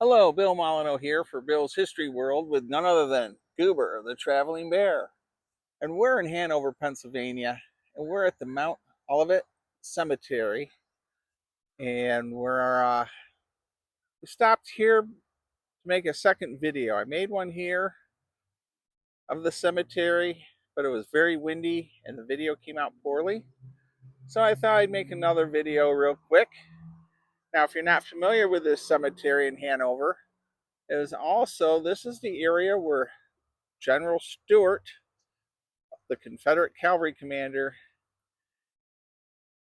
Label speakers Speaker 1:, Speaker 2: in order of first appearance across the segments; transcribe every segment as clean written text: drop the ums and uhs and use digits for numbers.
Speaker 1: Hello, Bill Molyneux here for Bill's History World with none other than Goober, the Traveling Bear. And we're in Hanover, Pennsylvania, and we're at the Mount Olivet Cemetery. And we stopped here to make a second video. I made one here of the cemetery, but it was very windy and the video came out poorly. So I thought I'd make another video real quick. Now, if you're not familiar with this cemetery in Hanover, this is the area where General Stuart, the Confederate cavalry commander,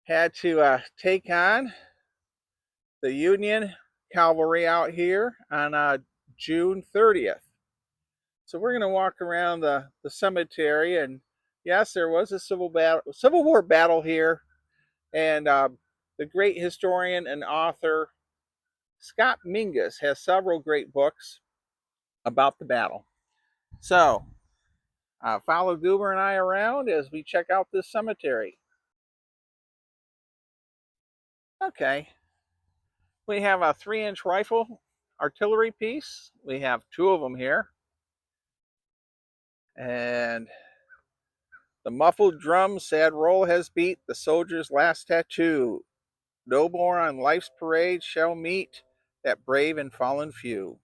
Speaker 1: had to take on the Union cavalry out here on June 30th. So we're going to walk around the cemetery, and yes, there was a Civil War battle here, and the great historian and author Scott Mingus has several great books about the battle. So follow Goober and I around as we check out this cemetery. Okay, we have a 3-inch rifle artillery piece. We have two of them here. And the muffled drum, sad roll has beat the soldier's last tattoo. No more on life's parade shall meet that brave and fallen few.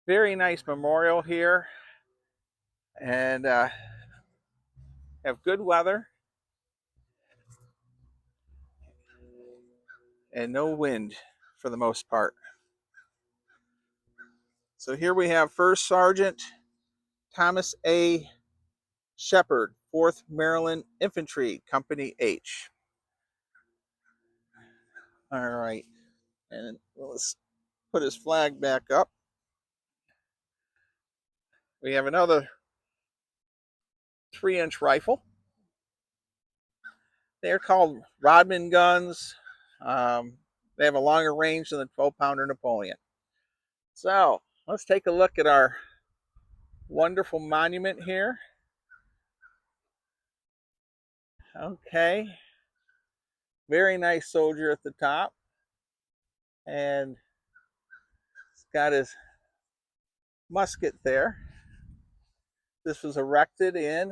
Speaker 1: Very nice memorial here. And have good weather and no wind for the most part. So here we have First Sergeant Thomas A. Shepard, 4th Maryland Infantry, Company H. All right, and let's put his flag back up. We have another 3-inch rifle. They're called Rodman guns. They have a longer range than the 12-pounder Napoleon. So let's take a look at our wonderful monument here. Okay, very nice soldier at the top, and he's got his musket there. This was erected in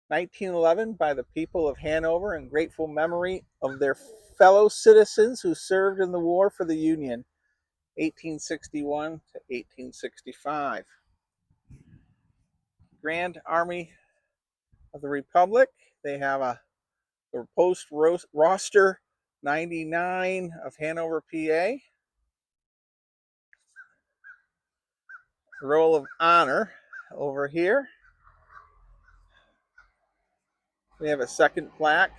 Speaker 1: 1911 by the people of Hanover in grateful memory of their fellow citizens who served in the war for the Union, 1861 to 1865. Grand Army of the Republic. They have a post roster 99 of Hanover, PA. Roll of Honor over here. We have a second plaque.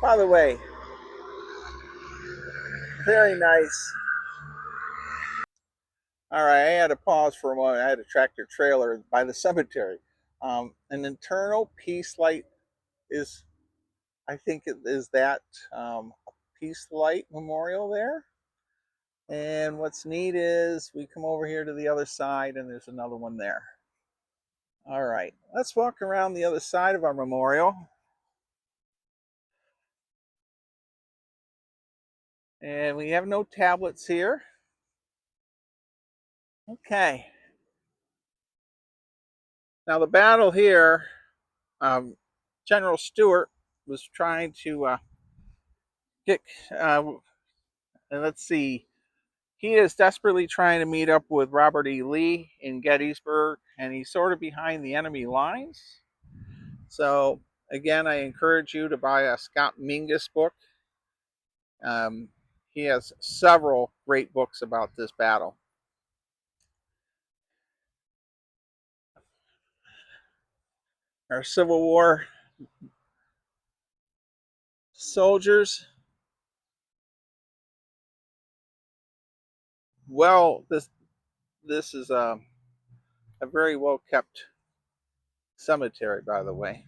Speaker 1: By the way, very nice. All right, I had to pause for a moment. I had a tractor trailer by the cemetery. An internal peace light is, I think it is that peace light memorial there. And what's neat is we come over here to the other side and there's another one there. All right, let's walk around the other side of our memorial. And we have no tablets here. Okay. Now the battle here, General Stuart was trying to get, and let's see, he is desperately trying to meet up with Robert E. Lee in Gettysburg, and he's sort of behind the enemy lines. So again, I encourage you to buy a Scott Mingus book. He has several great books about this battle. Our Civil War soldiers. Well, this is a very well kept cemetery, by the way.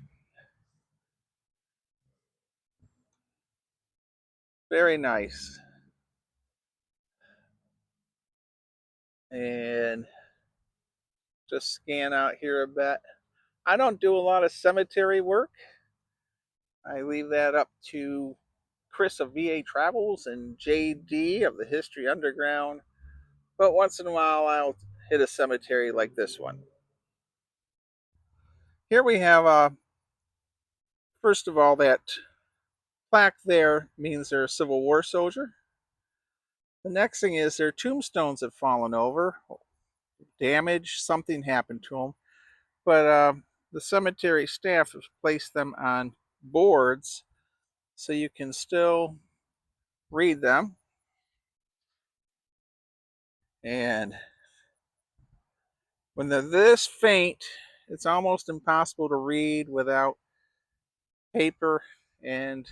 Speaker 1: Very nice. And just scan out here a bit. I don't do a lot of cemetery work. I leave that up to Chris of VA Travels and JD of the History Underground, but once in a while I'll hit a cemetery like this one. Here we have, first of all, that plaque there means they're a Civil War soldier. The next thing is their tombstones have fallen over, damaged, something happened to them. But the cemetery staff has placed them on boards so you can still read them. And when they're this faint, it's almost impossible to read without paper and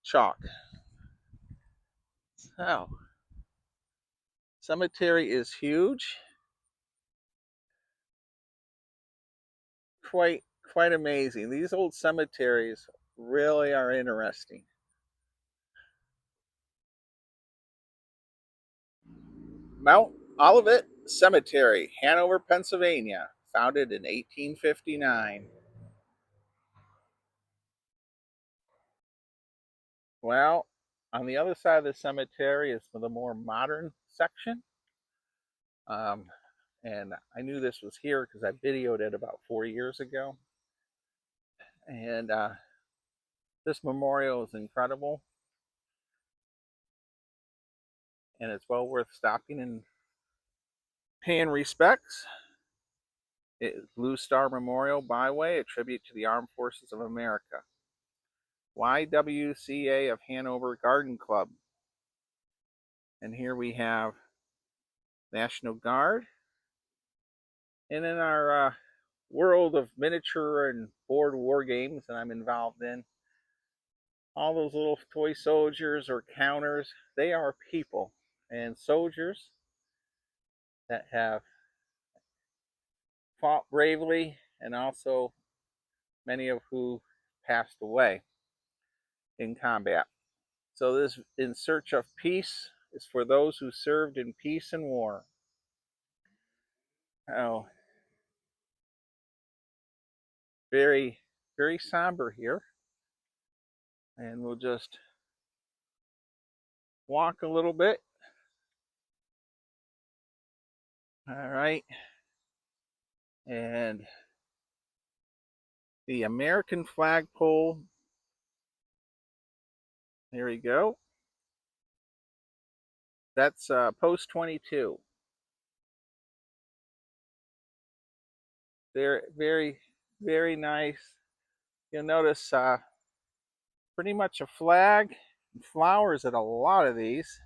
Speaker 1: chalk. So, cemetery is huge. Quite amazing. These old cemeteries really are interesting. Mount Olivet Cemetery, Hanover, Pennsylvania, founded in 1859. Well, on the other side of the cemetery is the more modern section. Um, and I knew this was here because I videoed it about 4 years ago. And this memorial is incredible. And it's well worth stopping and paying respects. It is Blue Star Memorial Byway, a tribute to the Armed Forces of America. YWCA of Hanover Garden Club. And here we have National Guard. And in our world of miniature and board war games that I'm involved in, all those little toy soldiers or counters, they are people and soldiers that have fought bravely, and also many of who passed away in combat. So this In Search of Peace is for those who served in peace and war. Oh, very, very somber here. And we'll just walk a little bit. All right. And the American flagpole. There we go. That's post 22. They're very, very nice. You'll notice pretty much a flag and flowers at a lot of these.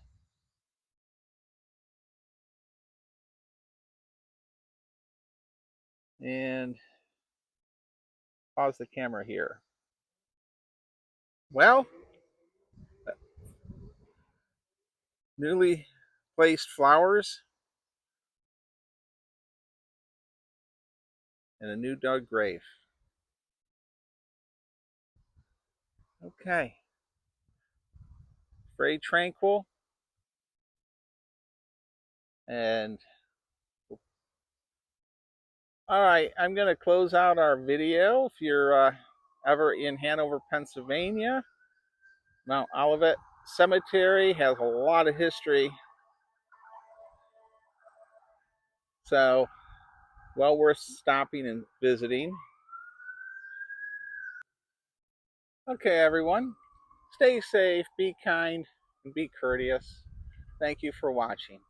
Speaker 1: And pause the camera here. Well, newly placed flowers and a new dug grave. Okay. Very tranquil. And all right, I'm going to close out our video. If you're ever in Hanover, Pennsylvania, Mount Olivet Cemetery has a lot of history. So, well worth stopping and visiting. Okay, everyone. Stay safe, be kind, and be courteous. Thank you for watching.